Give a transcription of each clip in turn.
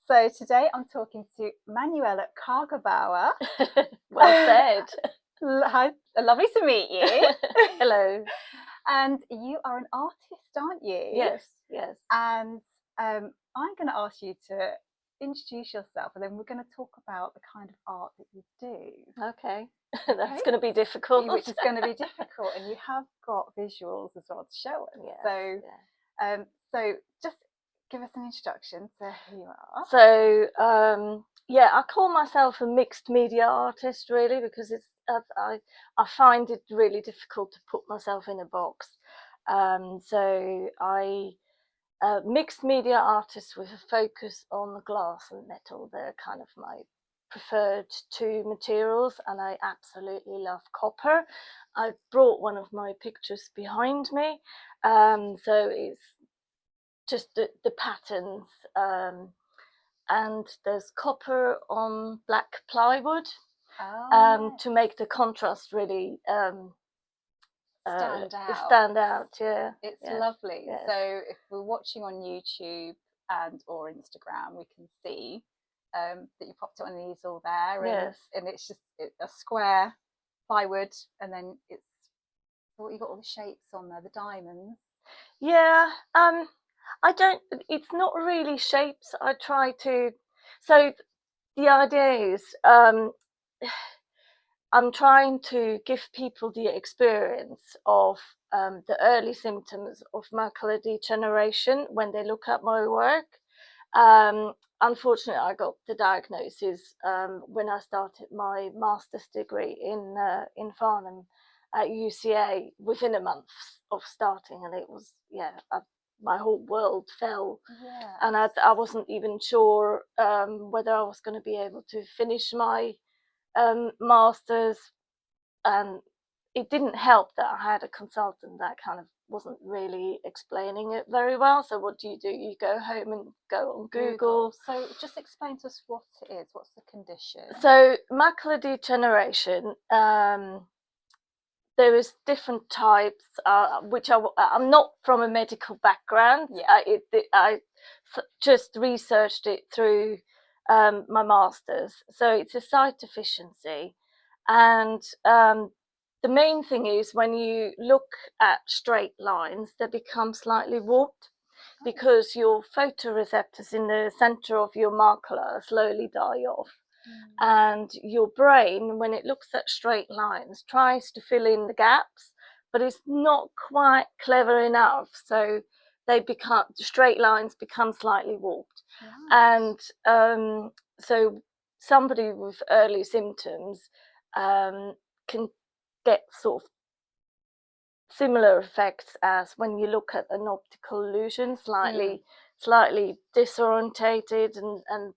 So today I'm talking to Manuela Kagerbauer. Well said. Hi, lovely to meet you. Hello. And you are an artist, aren't you? Yes, yes. And I'm going to ask you to introduce yourself, and then we're going to talk about the kind of art that you do. Okay. That's going to be difficult. Which is going to be difficult, and you have got visuals as well to show us. Yes, So just give us an introduction to who you are. So, I call myself a mixed media artist, really, because it's I find it really difficult to put myself in a box. So I mixed media artist with a focus on the glass and metal. They're kind of my preferred two materials, and I absolutely love copper. I brought one of my pictures behind me, so it's just the patterns, and there's copper on black plywood to make the contrast really stand out. Yeah, it's lovely. Yes. So if we're watching on YouTube or Instagram, we can see that you popped it on an easel there, and it's just a square plywood, and then it's you got all the shapes on there, the diamonds. Yeah, I don't. It's not really shapes. I try to. So the idea is, I'm trying to give people the experience of the early symptoms of macular degeneration when they look at my work. Unfortunately, I got the diagnosis when I started my master's degree in Farnham at UCA within a month of starting, and it was my whole world fell, and I wasn't even sure whether I was going to be able to finish my masters, and it didn't help that I had a consultant that kind of wasn't really explaining it very well. So what do? You go home and go on Google. So just explain to us what it is. What's the condition? So macular degeneration, there is different types, which I'm not from a medical background. I just researched it through my master's. So it's a sight deficiency, and the main thing is when you look at straight lines, they become slightly warped because your photoreceptors in the center of your macula slowly die off. And your brain, when it looks at straight lines, tries to fill in the gaps, but it's not quite clever enough. So straight lines become slightly warped. And so somebody with early symptoms can get sort of similar effects as when you look at an optical illusion, slightly disorientated, and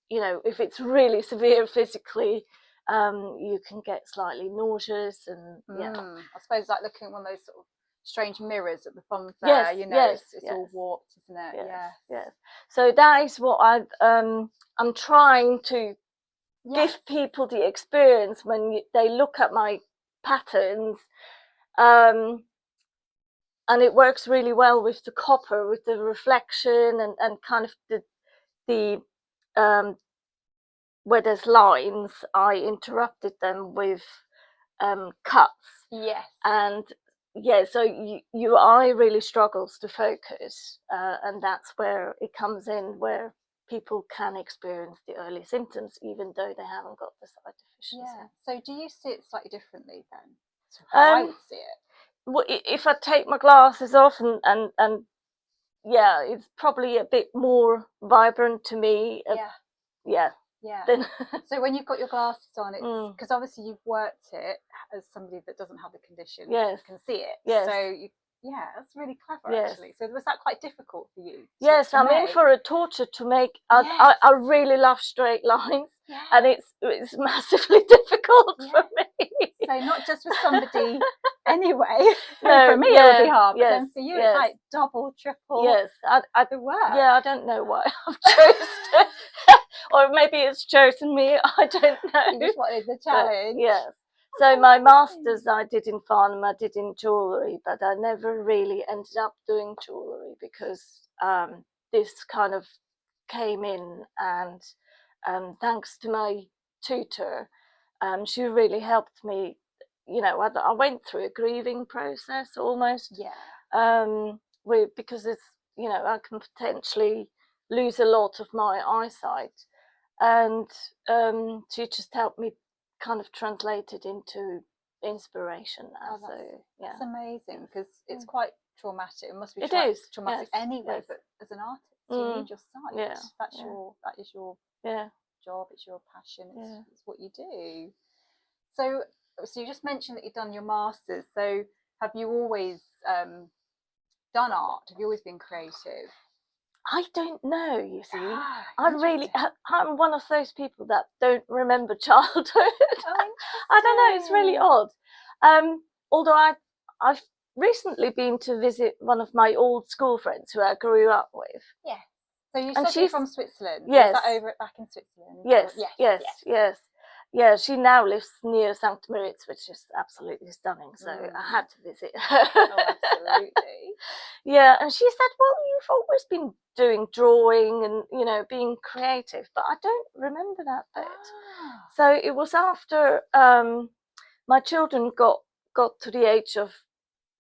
if it's really severe physically, you can get slightly nauseous, and I suppose like looking at one of those sort of strange mirrors at the front there, it's all warped, isn't it? Yes. So that is what I'm trying to give people the experience when they look at my patterns, and it works really well with the copper, with the reflection, and kind of the where there's lines, I interrupted them with cuts. And so your eye really struggles to focus, and that's where it comes in, where people can experience the early symptoms even though they haven't got the sight deficiency. So do you see it slightly differently then to how I would see it? Well, if I take my glasses off and it's probably a bit more vibrant to me. So when you've got your glasses on, it's because obviously you've worked it as somebody that doesn't have the condition. You can see it. So that's really clever actually. So was that quite difficult for you? I'm in for a torture to make. I really love straight lines, and it's massively difficult for me. So not just for somebody anyway. For me it would be hard, but then for you it's like double, triple. The work. I don't know why I've chosen, or maybe it's chosen me. I don't know. You just wanted the challenge. So my masters I did in Farnham, I did in jewellery, but I never really ended up doing jewellery because this kind of came in, and thanks to my tutor, she really helped me. You know, I went through a grieving process almost. Because it's, you know, I can potentially lose a lot of my eyesight, and she just helped me kind of translate it into inspiration now. That's amazing, because it's quite traumatic. It must be traumatic anyway, but as an artist, you need your sight. That is your job, it's your passion, it's what you do. So you just mentioned that you've done your masters. So have you always done art? Have you always been creative? I don't know, you see. I'm one of those people that don't remember childhood. I don't know, it's really odd. Although I've recently been to visit one of my old school friends who I grew up with. Yeah. So you said she's from Switzerland. Yes. Is that over back in Switzerland? Yes. Yeah, she now lives near St. Moritz, which is absolutely stunning. So I had to visit her. Oh, absolutely. Yeah, and she said, well, you've always been doing drawing and, you know, being creative, but I don't remember that bit. So it was after my children got to the age of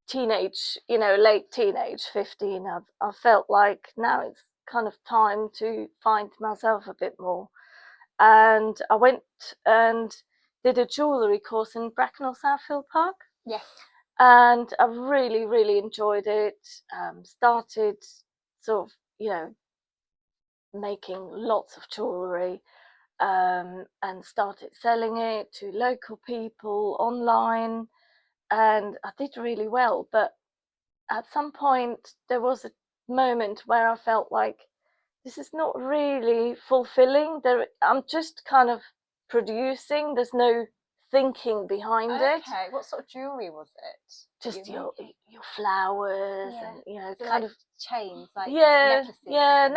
teenage, you know, late teenage, 15, I felt like now it's kind of time to find myself a bit more. And I went and did a jewellery course in Bracknell Southfield Park. Yes. And I really, really enjoyed it. Started sort of, you know, making lots of jewellery, and started selling it to local people online. And I did really well. But at some point, there was a moment where I felt like, this is not really fulfilling. I'm just kind of producing. There's no thinking behind it. Okay, what sort of jewellery was it? Just your flowers and, you know, so kind like of chains, like necklaces. Yeah,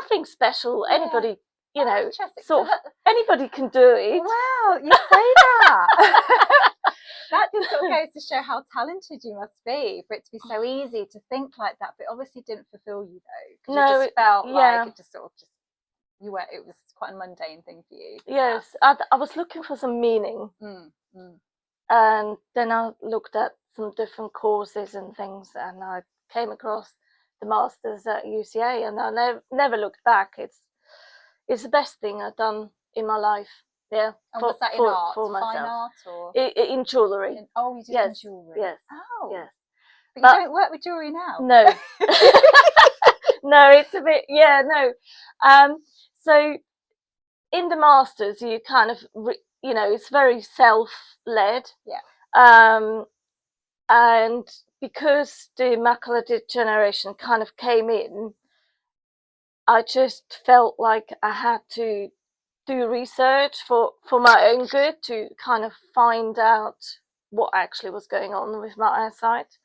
nothing special. Anybody, you know, sort of anybody can do it. Wow, you say that. That just sort of goes to show how talented you must be for it to be so easy to think like that, but obviously didn't fulfill you though. No, it just felt like it just sort of it was quite a mundane thing for you. Yes, I was looking for some meaning. And then I looked at some different courses and things, and I came across the masters at UCA, and I never looked back. It's the best thing I've done in my life. Yeah. And was that in art? For myself. Fine art or in jewellery? You did in jewellery. Yes. Oh. Yes. But you don't work with jewellery now. No. No, it's a bit. Yeah, no. So in the masters, you kind of you know, it's very self-led. Yeah. And because the macular degeneration kind of came in, I just felt like I had to do research for my own good, to kind of find out what actually was going on with my eyesight.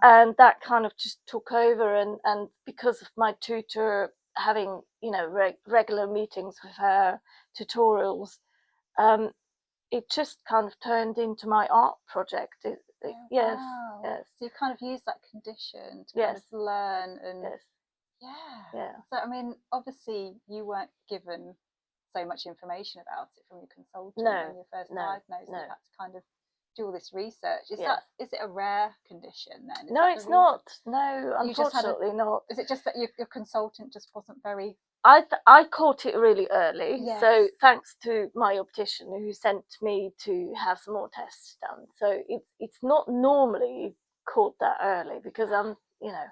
And that kind of just took over, and because of my tutor having, you know, regular meetings with her, tutorials, it just kind of turned into my art project. Yes. So you kind of use that condition to kind of learn and So I mean, obviously you weren't given so much information about it from your consultant when you first diagnosed. You had to kind of do all this research. Is it a rare condition then? No, it's not. No, unfortunately not. Is it just that your consultant just wasn't very... I caught it really early. So thanks to my optician who sent me to have some more tests done. So it's not normally caught that early, because I'm, you know,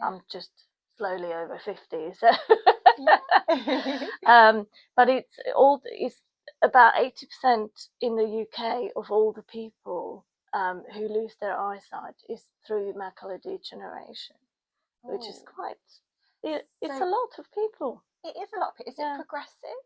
I'm just slowly over 50. So but it's about 80% in the UK of all the people who lose their eyesight is through macular degeneration, which is quite... It's a lot of people. It is a lot. Is it progressive?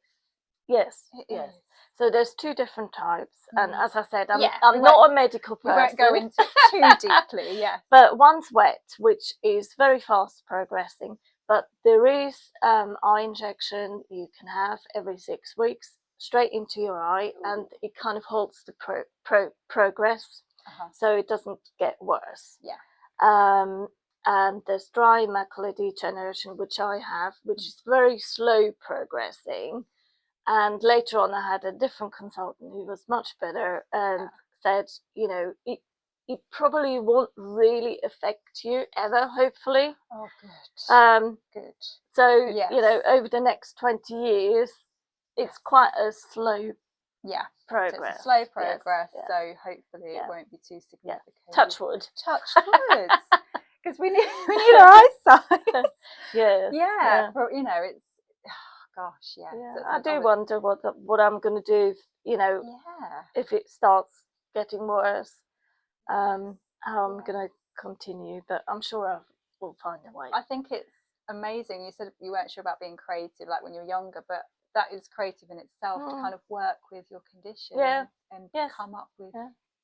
Yes. Yes. So there's two different types, and as I said, I'm not a medical person. We won't go into it too deeply. But one's wet, which is very fast progressing. But there is eye injection you can have every 6 weeks straight into your eye, and it kind of halts the progress, so it doesn't get worse. and there's dry macular degeneration, which I have, which is very slow progressing. And later on, I had a different consultant who was much better and said, you know, it probably won't really affect you ever, hopefully. Oh, good. Good. So, you know, over the next 20 years, it's quite a slow progress. So it's a slow progress, so hopefully it won't be too significant. Touch wood. Touch wood. Because we need our eyesight. But, you know, it's, gosh, So I do wonder what I'm going to do, you know, if it starts getting worse, how I'm going to continue, but I'm sure I will find a way. I think it's amazing. You said you weren't sure about being creative, like when you were younger, but that is creative in itself to kind of work with your condition and come up with,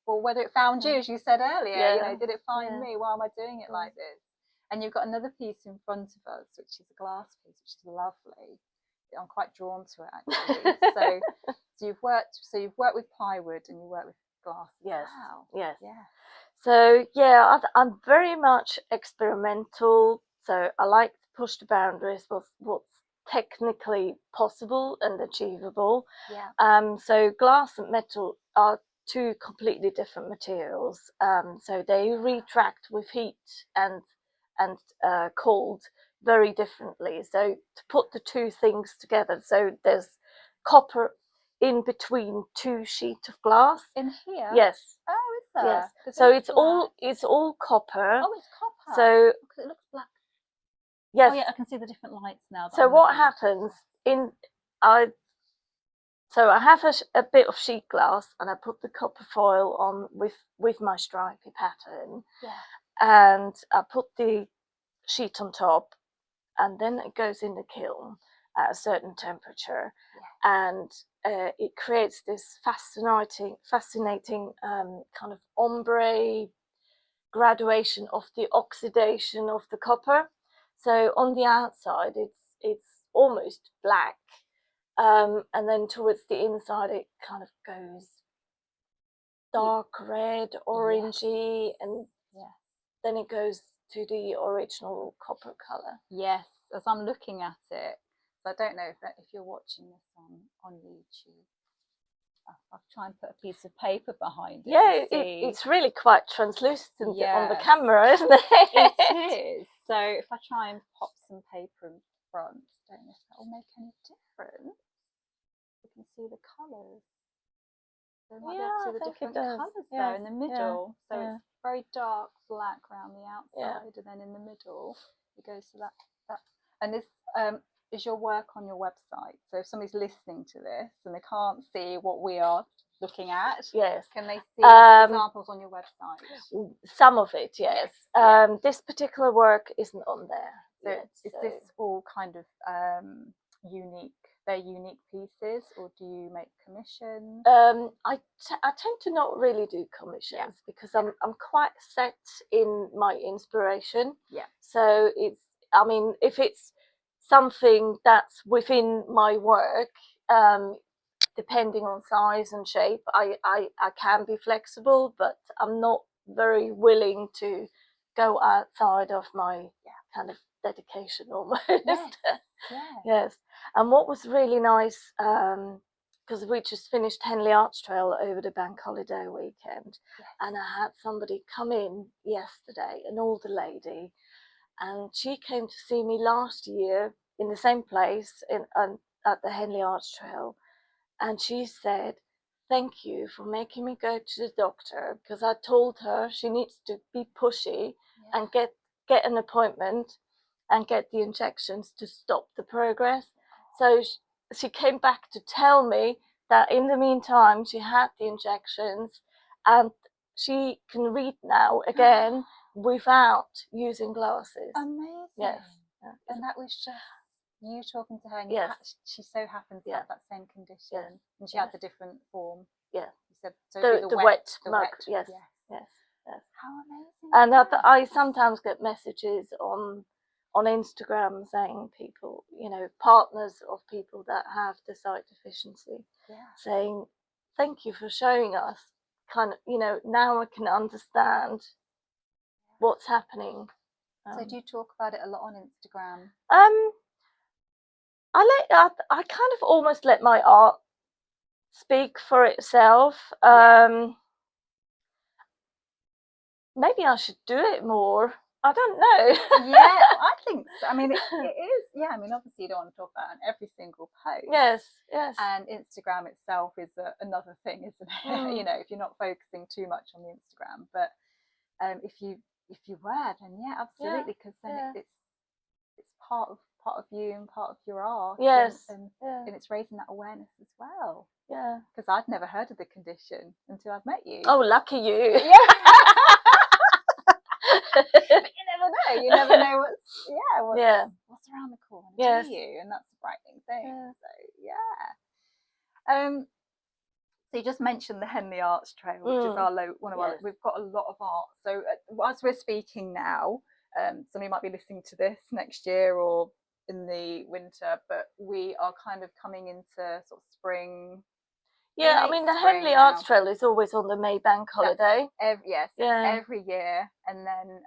well, whether it found you, as you said earlier, you know, did it find me? Why am I doing it like this? And you've got another piece in front of us, which is a glass piece, which is lovely. I'm quite drawn to it, actually. So you've worked with plywood and you work with glass. So I'm very much experimental. So I like to push the boundaries of what's technically possible and achievable. So glass and metal are two completely different materials. So they retract with heat and cold very differently. So to put the two things together, so there's copper in between two sheets of glass. In here? Yes. Oh, is there? Yes. So it's all copper. Oh, it's copper. So because it looks black. Yes. Oh yeah, I can see the different lights now. So what happens so I have a bit of sheet glass and I put the copper foil on with my stripy pattern. And I put the sheet on top, and then it goes in the kiln at a certain temperature, and it creates this fascinating kind of ombre graduation of the oxidation of the copper. So on the outside it's almost black, and then towards the inside it kind of goes dark red, orangey, and then it goes to the original copper color. Yes, as I'm looking at it, so I don't know if you're watching this on YouTube. I'll try and put a piece of paper behind it. Yeah, it's really quite translucent on the camera, isn't it? It is. So if I try and pop some paper in front, I don't know if that will make any difference. You can see the colours. So you might be able to see the different colours there in the middle. So it's very dark black around the outside, and then in the middle it goes to that. And this is your work on your website. So if somebody's listening to this and they can't see what we are looking at, can they see examples on your website? Some of it, yes. This particular work isn't on there. So is this all kind of unique? They're unique pieces, or do you make commissions? I tend to not really do commissions because I'm quite set in my inspiration. So if it's something that's within my work, depending on size and shape, I can be flexible, but I'm not very willing to go outside of my kind of dedication almost. Yes. And what was really nice, because we just finished Henley Arch Trail over the bank holiday weekend, and I had somebody come in yesterday, an older lady, and she came to see me last year in the same place at the Henley Arch Trail, and she said, "Thank you for making me go to the doctor, because I told her she needs to be pushy and get an appointment and get the injections to stop the progress." So she came back to tell me that in the meantime she had the injections and she can read now again without using glasses. Amazing. Yes. And that was just you talking to her, and she so happens to have that same condition, and she had the different form. You said so the wet mug. Yes. How amazing! And I sometimes get messages on Instagram saying people, partners of people that have the sight deficiency, saying, "Thank you for showing us. Kind of, now I can understand what's happening." So do you talk about it a lot on Instagram? I kind of almost let my art speak for itself. Maybe I should do it more. I don't know. Yeah, I think so. I mean, it is. Yeah, I mean, obviously you don't want to talk about it on every single post. Yes, yes. And Instagram itself is another thing, isn't it? You know, if you're not focusing too much on the Instagram, but if you were, then yeah, absolutely, because then it's part of you and part of your art. Yes, and it's raising that awareness as well. Yeah, because I'd never heard of the condition until I've met you. Oh, lucky you. Yeah. But you never know what's around the corner, do you? And that's the frightening thing. So so you just mentioned the Henley Arts Trail, which is our one of our. We've got a lot of art. So as we're speaking now, somebody might be listening to this next year or in the winter, but we are kind of coming into sort of spring. Yeah, I mean the Henley Arts Trail is always on the May bank holiday. Every year, and then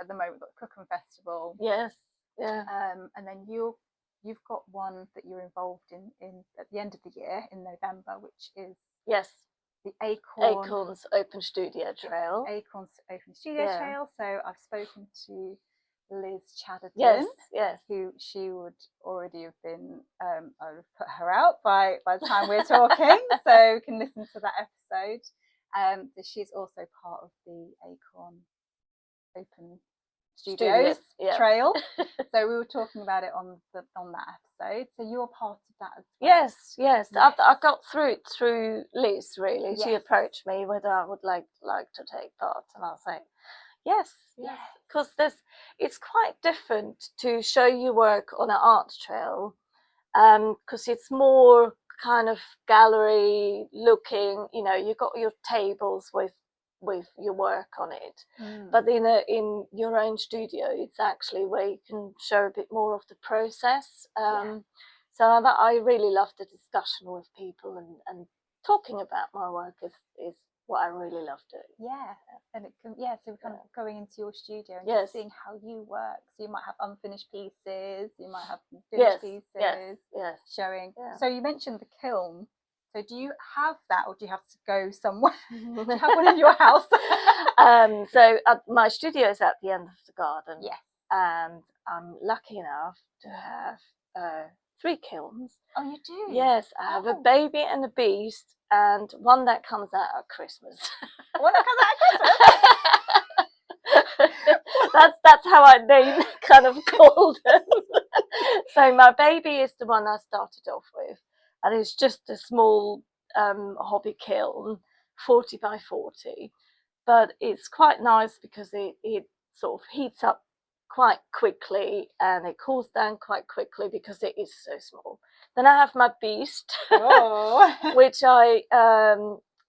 at the moment we've got the Cookham Festival. Yes, and then you've got one that you're involved in at the end of the year in November, which is the Acorns Open Studio Trail. Acorns Open Studio Trail. So I've spoken to Liz Chatterton, who she would already have been. I would have put her out by the time we're talking, so you can listen to that episode. But she's also part of the Acorn Open Studios Trail. So we were talking about it on that episode. So you're part of that as well. Yes. I got through it through Liz. Really, she approached me whether I would like to take part, and I was like, yes, because it's quite different to show your work on an art trail, because it's more kind of gallery looking. You know, you got your tables with your work on it, but in your own studio, it's actually where you can show a bit more of the process. So I really love the discussion with people and talking about my work is what I really love doing. Yeah, and it can, so we're kind of going into your studio and just seeing how you work. So you might have unfinished pieces, you might have finished pieces, showing. So you mentioned the kiln. So do you have that, or do you have to go somewhere? Do you have one in your house? So my studio is at the end of the garden. Yes, and I'm lucky enough to have 3 kilns. Oh, you do? Yes, I have a baby and a beast, and one that comes out at Christmas. One that comes out at Christmas? That's how I kind of called them. So my baby is the one I started off with, and it's just a small hobby kiln, 40 by 40, but it's quite nice because it sort of heats up quite quickly and it cools down quite quickly because it is so small. Then I have my beast, which I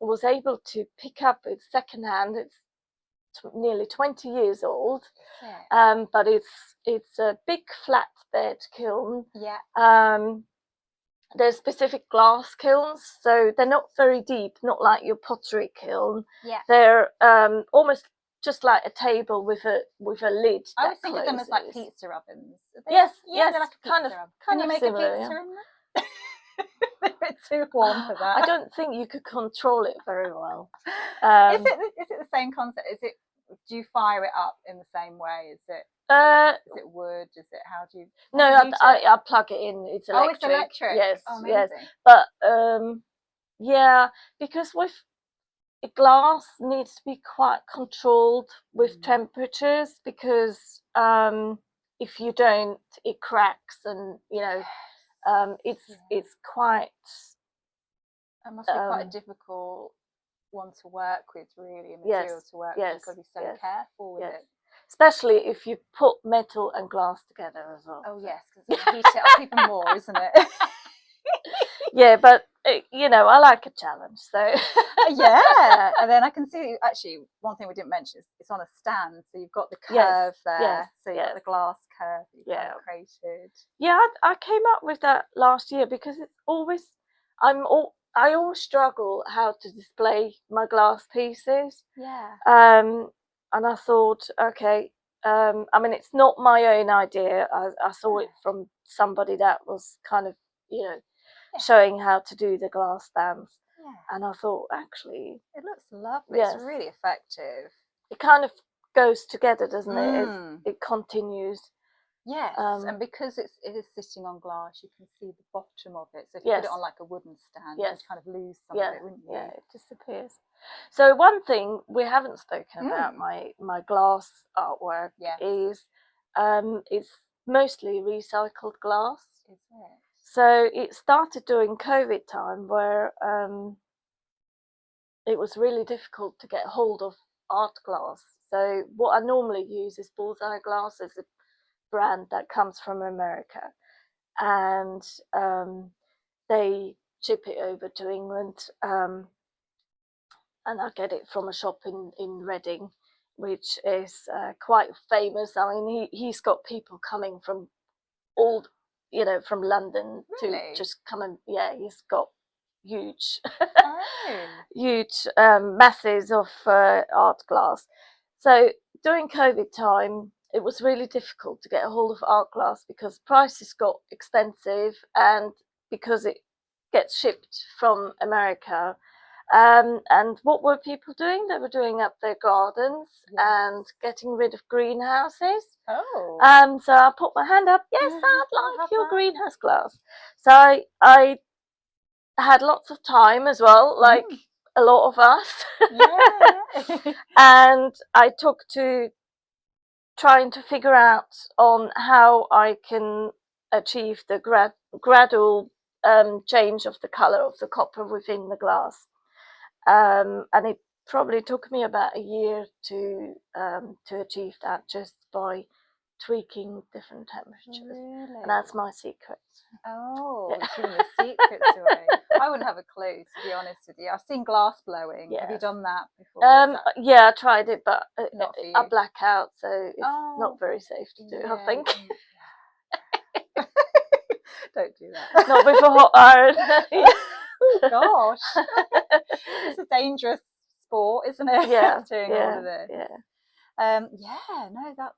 was able to pick up. It's secondhand. It's nearly 20 years old, but it's a big flatbed kiln. There's specific glass kilns, so they're not very deep, not like your pottery kiln. They're almost just like a table with a lid. I was thinking of them as like pizza ovens. Yes, they're like a kind pizza of oven. Can you make similar, a pizza in them? A bit too warm for that. I don't think you could control it very well. Is it the same concept? Do you fire it up in the same way? Is it wood? Is it how do you? No, I plug it in. It's electric. Oh, it's electric. Yes, yes. But because with glass needs to be quite controlled with temperatures, because if you don't, it cracks, and it's quite. It must be quite a difficult one to work with, really, material to work with. You've got to be so careful with it. Especially if you put metal and glass together as well. Oh yes, because it'll heat it up even more, isn't it? Yeah, but I like a challenge, so yeah. And then I can see actually one thing we didn't mention is it's on a stand, so you've got the curve there, so you've got the glass curve that you've created. Yeah, I came up with that last year because it's always I always struggle how to display my glass pieces. Yeah. And I thought, okay, I mean, it's not my own idea. I saw it from somebody that was kind of, showing how to do the glass stands. Yeah. And I thought, actually, it looks lovely. Yes. It's really effective. It kind of goes together, doesn't it? It continues. Yes, and because it is sitting on glass, you can see the bottom of it. So if you put it on like a wooden stand, you kind of lose some of it, wouldn't you? Yeah, it disappears. So one thing we haven't spoken about my glass artwork is it's mostly recycled glass. Is it? So it started during COVID time, where it was really difficult to get hold of art glass. So what I normally use is Bullseye Glass, as a brand that comes from America, and they ship it over to England, and I get it from a shop in Reading, which is quite famous. I mean, he's got people coming from all, from London to just come and he's got huge huge masses of art glass. So during COVID time, it was really difficult to get a hold of art glass because prices got expensive, and because it gets shipped from America. And what were people doing? They were doing up their gardens and getting rid of greenhouses. Oh. So I put my hand up. Yes, I'd like your greenhouse glass. So I had lots of time as well, like a lot of us. Yeah. And I took to trying to figure out on how I can achieve the gradual change of the color of the copper within the glass. And it probably took me about a year to achieve that, just by tweaking different temperatures. Really? And that's my secret. Oh, giving the secrets away. I wouldn't have a clue, to be honest with you. I've seen glass blowing. Yes. Have you done that before? Yeah, I tried it, but I black out, so it's not very safe to do, I think. Don't do that. Not with a hot iron. Oh gosh, it's a dangerous sport, isn't it? Yeah, doing all of this. Yeah. No, that's.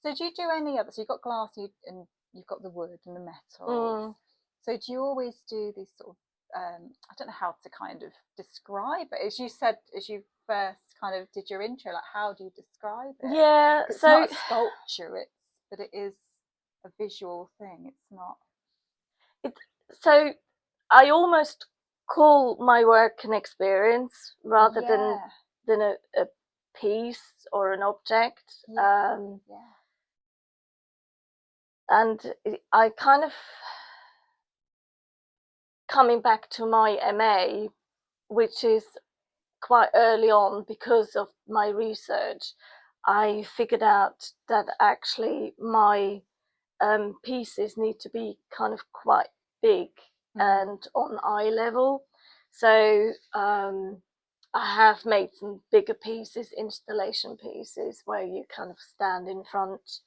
So do you do any other? So you've got glass, and you've got the wood and the metal. So do you always do these sort of? I don't know how to kind of describe it. As you said, as you first kind of did your intro, like how do you describe it? Yeah, it's not a sculpture, but it is a visual thing. It's not. So I almost call my work an experience rather than a piece or an object. And I kind of, coming back to my MA, which is quite early on because of my research, I figured out that actually my pieces need to be kind of quite big and on eye level. So I have made some bigger pieces, installation pieces, where you kind of stand in front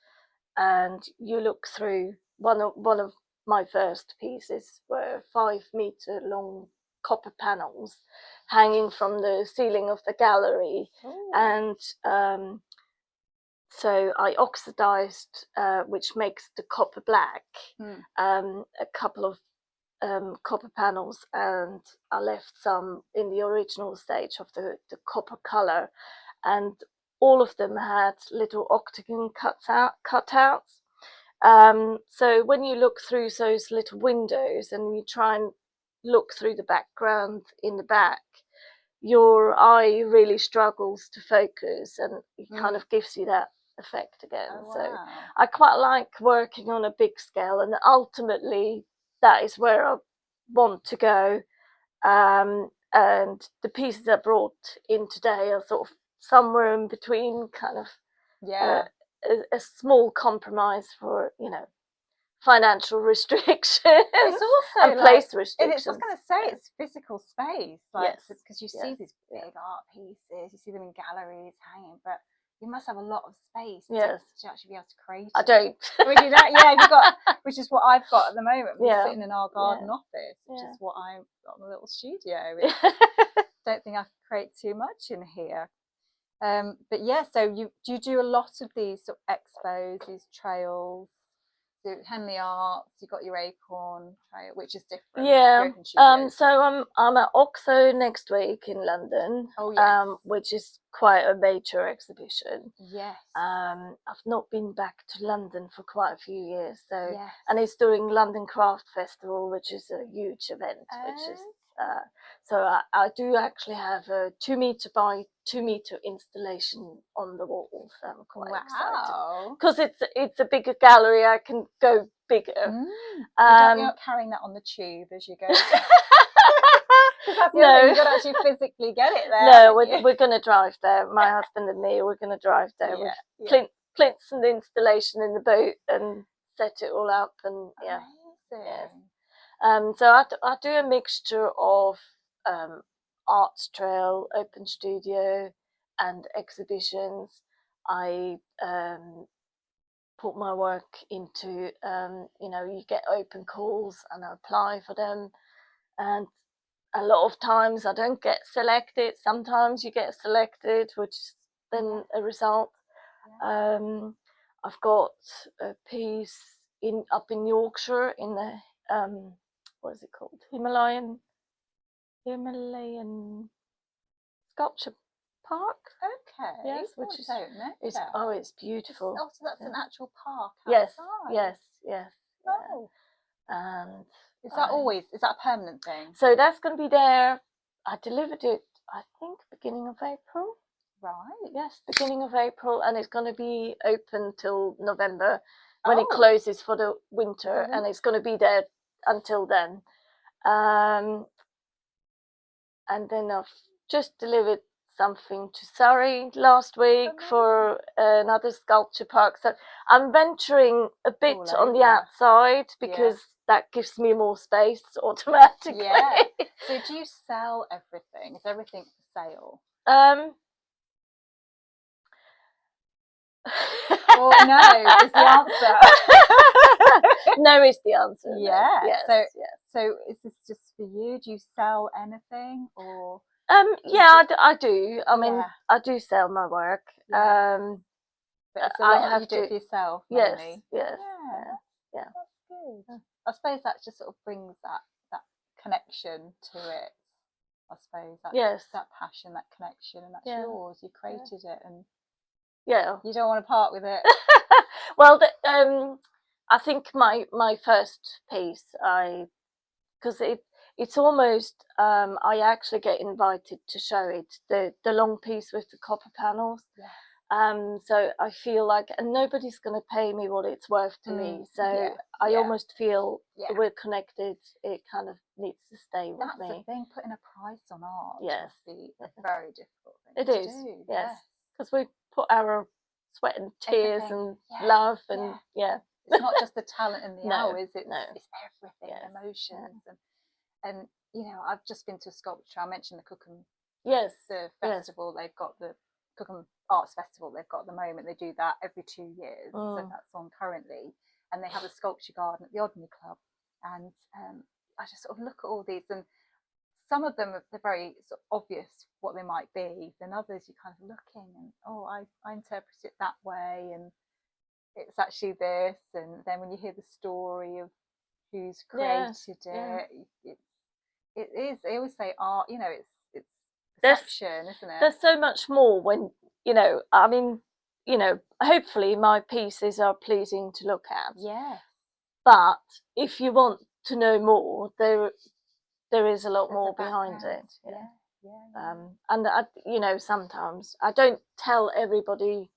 and you look through. One of my first pieces were 5-meter long copper panels hanging from the ceiling of the gallery. And so I oxidized, which makes the copper black, a couple of copper panels, and I left some in the original stage of the copper color, and all of them had little octagon cutouts. So when you look through those little windows and you try and look through the background in the back, your eye really struggles to focus, and it kind of gives you that effect again. So I quite like working on a big scale, and ultimately that is where I want to go. And the pieces I brought in today are sort of somewhere in between, kind of a small compromise for financial restrictions. It's also and place restrictions. And I was going to say, it's physical space, because you see these big art pieces, you see them in galleries hanging, but you must have a lot of space to actually be able to create it. I don't. Well, you don't. Yeah, you've got, which is what I've got at the moment. We're sitting in our garden office, which is what I've got, my little studio. Don't think I can create too much in here. But yeah, so do you do a lot of these sort of expos, these trails? So Henley Arts, you got your Acorn Trail, which is different. Yeah. So I'm at Oxo next week in London. Oh yes. Which is quite a major exhibition. Yes. I've not been back to London for quite a few years. So yes. And it's during London Craft Festival, which is a huge event. Which is so I do actually have a 2 meter by 2 meter installation on the wall. So I'm quite excited because it's a bigger gallery. I can go bigger. You're not carrying that on the tube as you go. No, you've got to actually physically get it there. No, we're going to drive there. My husband and me, we're going to drive there with plinths and installation in the boat and set it all up. And so I do a mixture of arts trail, open studio, and exhibitions. I put my work into you get open calls and I apply for them, and a lot of times I don't get selected. Sometimes you get selected, which is then a result. I've got a piece up in Yorkshire in the what is it called? Himalayan Sculpture Park. Okay. Yes, which is it's beautiful. So that's an actual park outside. Yes. Oh. And is that a permanent thing? So that's going to be there. I delivered it, I think, beginning of April. Right. Yes, beginning of April, and it's going to be open till November when it closes for the winter, and it's going to be there until then. And then I've just delivered something to Surrey last week for another sculpture park. So I'm venturing a bit on the outside because that gives me more space automatically. Yeah. So do you sell everything? Is everything for sale? Or no is the answer. No is the answer. Yeah. Yes. So is this just for you? Do you sell anything or? I do. I mean, I do sell my work. But I have to do it for yourself. Mainly. Yes. Yeah. That's good. I suppose that just sort of brings that connection to it. I suppose that passion, that connection, and that's yours. You created it, and you don't want to part with it. Well, I think my first piece, because it's almost I actually get invited to show it, the long piece with the copper panels. So I feel like, and nobody's going to pay me what it's worth to me. So I almost feel we're connected. It kind of needs to stay with me. That's the thing, putting a price on art must be a very difficult thing to do. Yes. Because we put our sweat and tears and love and it's not just the talent and the hours, it's everything, emotions and I've just been to a sculpture. I mentioned the Cookham festival. They've got the Cookham Arts Festival they've got at the moment. They do that every 2 years, so that's on currently, and they have a sculpture garden at the Odney Club, and I just sort of look at all these, and some of them they're very sort of obvious what they might be, then others you're kind of looking and I interpret it that way and it's actually this, and then when you hear the story of who's created it is, they always say art, it's perception, isn't it? There's so much more when I mean, hopefully my pieces are pleasing to look at. But if you want to know more, there is a lot more behind it. And sometimes I don't tell everybody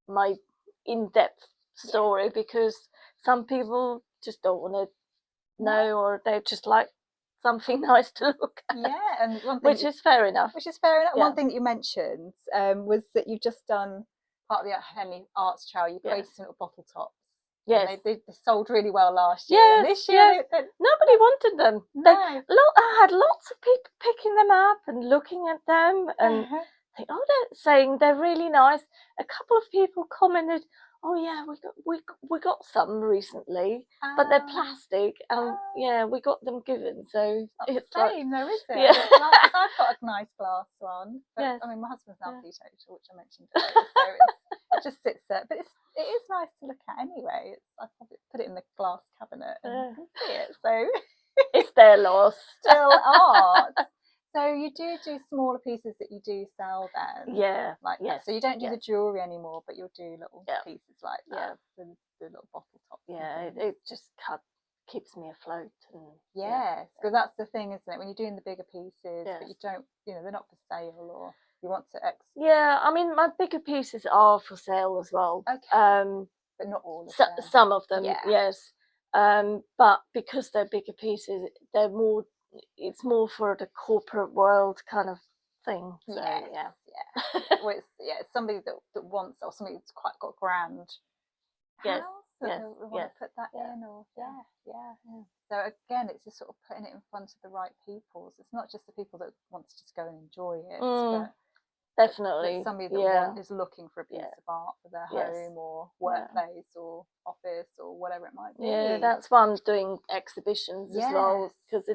my in-depth story because some people just don't want to know, or they just like something nice to look at. And one thing which is fair enough. One thing that you mentioned was that you've just done part of the Henley Arts Trail. You created some little bottle tops. They sold really well last year. And this year nobody wanted them. I had lots of people picking them up and looking at them and they're saying they're really nice. A couple of people commented, Oh yeah, we got some recently, but they're plastic, and yeah, we got them given. So it's the same, though, is it? Yeah. Because I've got a nice glass one. But, Yes. I mean, my husband's now teetotal, which I mentioned earlier, so it just sits there. But it is nice to look at anyway. I probably put it in the glass cabinet and you can see it. So it's their loss. Still art. So you do smaller pieces that you do sell then? Yeah. Like yes. that. So you don't do the jewellery anymore, but you'll do little pieces like that. Yeah. The little bottle tops. Yeah, it just keeps me afloat. And, yes, because that's the thing, isn't it? When you're doing the bigger pieces, yes. but you don't, they're not for sale, or you want to Yeah, I mean, my bigger pieces are for sale as well. Okay. But not all of them. Some of them, yes. But because they're bigger pieces, it's more for the corporate world kind of thing. So, yeah. Well, it's somebody that wants, or somebody that's quite got grand house, they want to put that in, or so again, it's just sort of putting it in front of the right people. So it's not just the people that want to just go and enjoy it, but definitely somebody that is looking for a piece of art for their home or workplace or office or whatever it might be. Yeah, that's why I'm doing exhibitions as well, because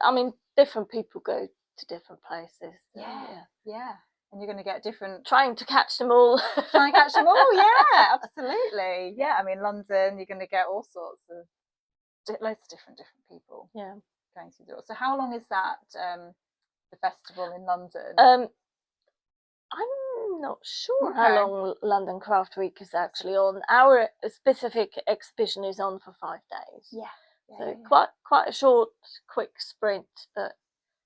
I mean, different people go to different places. So, yeah. And you're going to get different... Trying to catch them all. Trying to catch them all, yeah, absolutely. Yeah, I mean, London, you're going to get all sorts of... loads of different people going to do it. So how long is that, the festival in London? I'm not sure how long London Craft Week is actually on. Our specific exhibition is on for 5 days. So quite a short, quick sprint, but...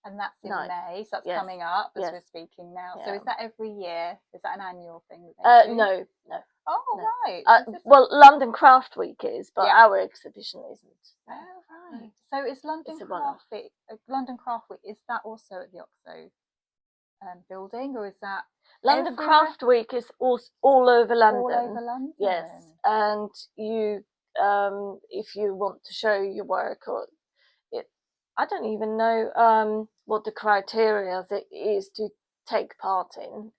And that's in May, so that's coming up as we're speaking now. So is that every year? Is that an annual thing that they do? No. Oh, no. right. Well, London Craft Week is, but our exhibition isn't. Oh, right. So is London Craft Week, is that also at the Oxo building, or is that... London Craft Week is all over London. All over London? Yes. And you, if you want to show your work, or I don't even know what the criteria is to take part in.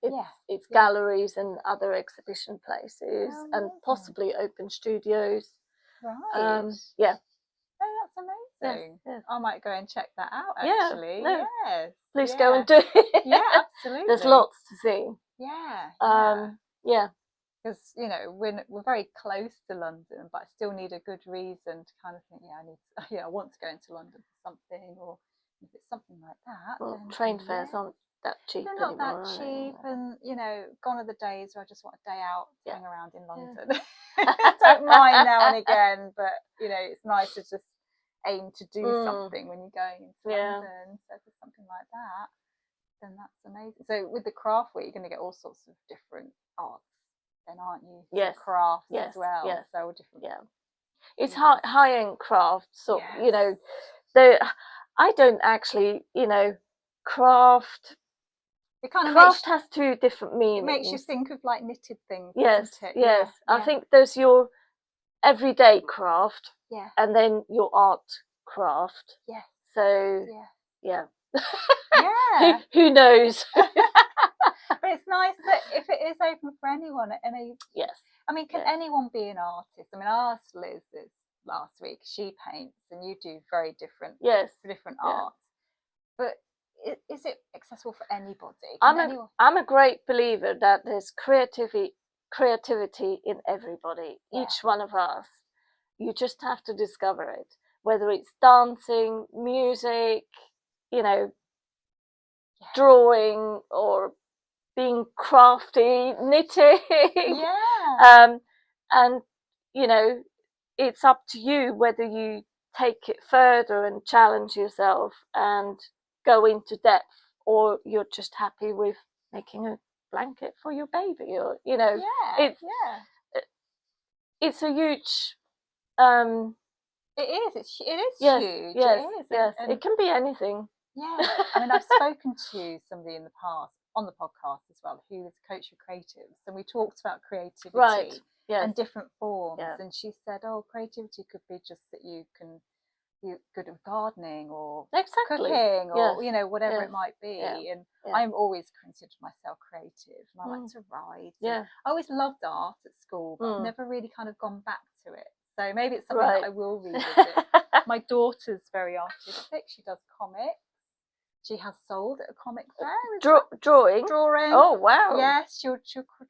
It's galleries and other exhibition places, and possibly open studios. Right. Yeah. Oh, that's amazing. Yes. I might go and check that out, actually. Yes. Please go and do it. Yeah, absolutely. There's lots to see. Yeah. Because, we're very close to London, but I still need a good reason to kind of think, I want to go into London for something, or if it's something like that. Well, train fares aren't that cheap anymore. They're not that cheap, and, gone are the days where I just want a day out, hang around in London. Don't mind now and again, but, it's nice to just aim to do something when you're going into London. So if there's something like that, then that's amazing. So with the craft week, you're going to get all sorts of different arts then, aren't you? Yes. Crafts as well. Yes. So different. Yeah. It's high-end craft. So, I don't actually, craft... It kind of craft has two different meanings. It makes you think of like knitted things, yes, doesn't it? Yes. I think there's your everyday craft, and then your art craft. Yeah. So, yeah. Who knows? But it's nice that if it is open for anyone, yes. I mean, can anyone be an artist? I mean, I asked Liz this last week. She paints, and you do very different, different art. But is it accessible for anybody? I'm a great believer that there's creativity in everybody. Each one of us. You just have to discover it. Whether it's dancing, music, drawing, or being crafty, knitting. And it's up to you whether you take it further and challenge yourself and go into depth, or you're just happy with making a blanket for your baby, or it's a huge it is huge. Yes, it is. Yes, it can be anything. I mean, I've spoken to somebody in the past on the podcast as well who is a coach for creatives, and we talked about creativity and different forms, and she said, creativity could be just that you can be good at gardening or exactly. cooking or Yes. whatever Yes. it might be. Yeah. And Yeah. I'm always considered myself creative, and I like to write. Yeah. I always loved art at school, but I've never really kind of gone back to it. So maybe it's something that I will revisit. My daughter's very artistic. She does comics. She has sold at a comic fair. Drawing. Oh wow! Yes, she'll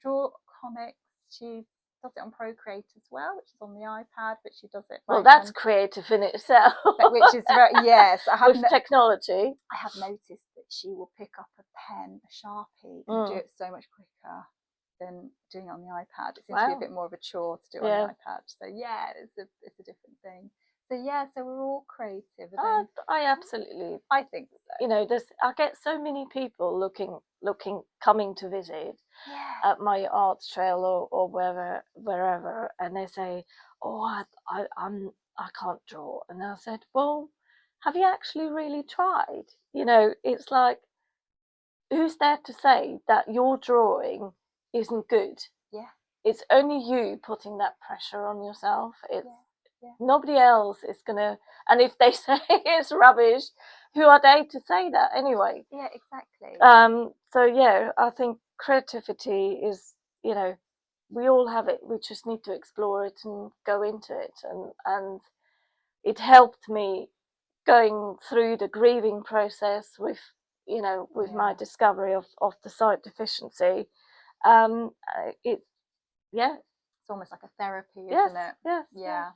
draw comics. She does it on Procreate as well, which is on the iPad, but she does it. Well, that's creative in itself. Which is yes, with technology. I have noticed that she will pick up a pen, a Sharpie, and do it so much quicker than doing it on the iPad. It seems to be a bit more of a chore to do it on the iPad. So yeah, it's a different thing. So yeah, so we're all creative. I absolutely. I think so. I get so many people coming to visit at my arts trail or wherever, and they say, "Oh, I can't draw," and I said, "Well, have you actually really tried? It's like, who's there to say that your drawing isn't good? Yeah, it's only you putting that pressure on yourself. It's nobody else is gonna, and if they say it's rubbish, who are they to say that anyway?" Yeah, exactly. So yeah, I think creativity is, we all have it. We just need to explore it and go into it. And it helped me going through the grieving process with my discovery of the sight deficiency. It's almost like a therapy, isn't it? Yes.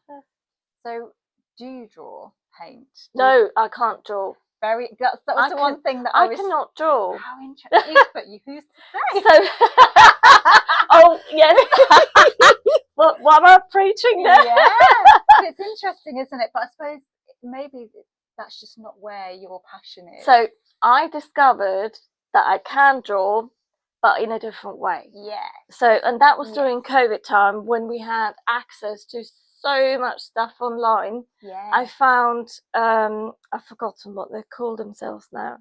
So, do you draw, paint? No, I can't draw. That was the one thing that I cannot draw. How interesting! But who's to say? So, oh yes. what am I preaching there? Yeah, but it's interesting, isn't it? But I suppose maybe that's just not where your passion is. So I discovered that I can draw, but in a different way. Yeah. So, and that was during COVID time when we had access to so much stuff online. Yeah. I found I've forgotten what they call themselves now.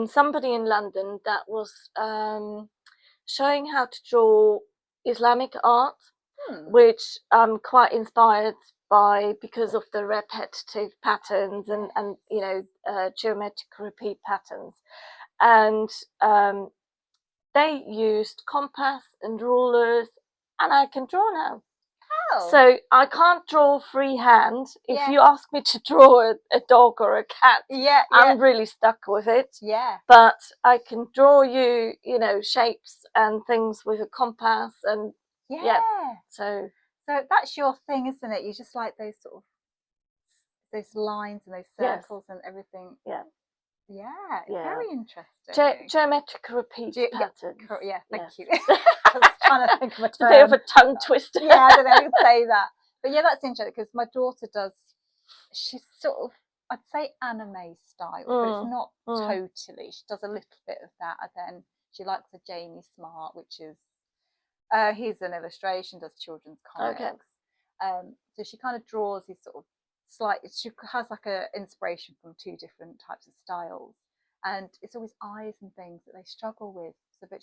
Somebody in London that was showing how to draw Islamic art, which I'm quite inspired by because of the repetitive patterns and geometric repeat patterns, and they used compass and rulers, and I can draw now. Oh. So I can't draw freehand. If you ask me to draw a dog or a cat, I'm really stuck with it. Yeah. But I can draw shapes and things with a compass and So that's your thing, isn't it? You just like those sort of those lines and those circles and everything. Yeah. Yeah, very interesting. Geometric repeat patterns. Yeah, thank you. I was trying to think of a term. It's a bit of a tongue twister. Yeah, I don't know, I could say that. But yeah, that's interesting because my daughter she's sort of, I'd say anime style, but it's not totally. She does a little bit of that, and then she likes a Jamie Smart, which is, he's an illustration, does children's comics. Okay. So she kind of draws these sort of she has like a inspiration from two different types of styles, and it's always eyes and things that they struggle with. So, but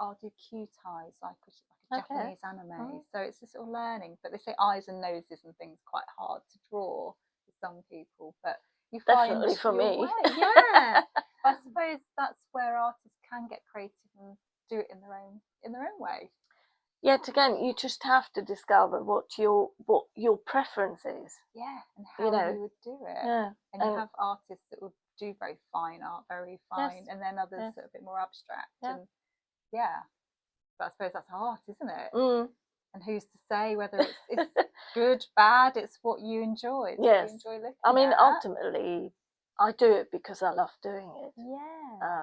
I'll do cute eyes like a Japanese anime. So it's just sort of learning. But they say eyes and noses and things quite hard to draw for some people. But you find definitely for me. Yeah. I suppose that's where artists can get creative and do it in their own way. Yet again, you just have to discover what your preference is. Yeah, and how you would do it. Yeah. And you have artists that would do very fine art, very fine, and then others that are a bit more abstract. Yeah. And but I suppose that's art, isn't it? And who's to say whether it's good, bad? It's what you enjoy. It's what you enjoy looking I mean, at. ultimately, I do it because I love doing it. Yeah.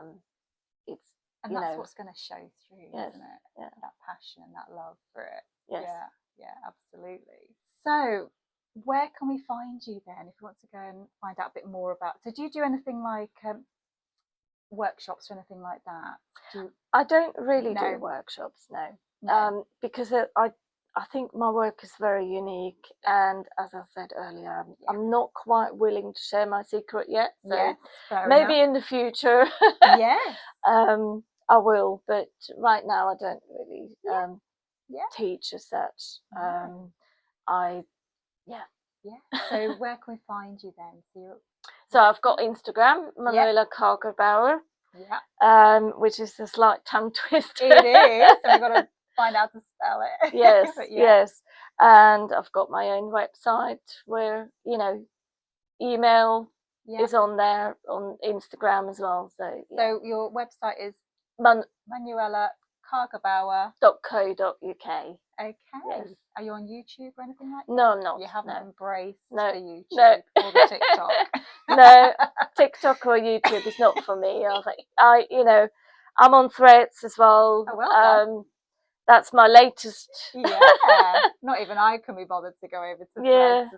And that's what's going to show through, isn't it? Yeah. That passion and that love for it. Yes. Yeah, absolutely. So, where can we find you then if you want to go and find out a bit more about? So, do you do anything like workshops or anything like that? I don't really do workshops, no. Because I think my work is very unique, and as I said earlier, I'm not quite willing to share my secret yet. So maybe in the future. Yes. I will, but right now I don't really teach as such. Yeah. So where can we find you then? So I've got Instagram, Manuela Kagerbauer. Yeah. Which is a slight tongue twister. It is. So I've got to find out to spell it. Yes, yes. And I've got my own website where, you know, email is on there, on Instagram as well. So your website is Manuela Kagerbauer.co.uk. Okay. Yes. Are you on YouTube or anything like that? No, I'm not. You haven't embraced the YouTube or No. the TikTok. No, TikTok or YouTube is not for me. You know, I'm on Threads as well. Oh, well done. That's my latest. Yeah. Not even I can be bothered to go over to Threads. Yeah.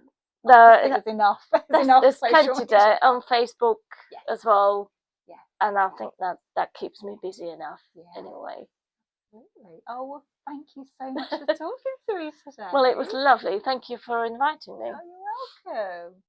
There's enough. There's plenty there on Facebook as well. Yeah. And I think that keeps me busy enough anyway. Absolutely. Oh, well, thank you so much for talking to me today. Well, it was lovely. Thank you for inviting me. Oh, you're welcome.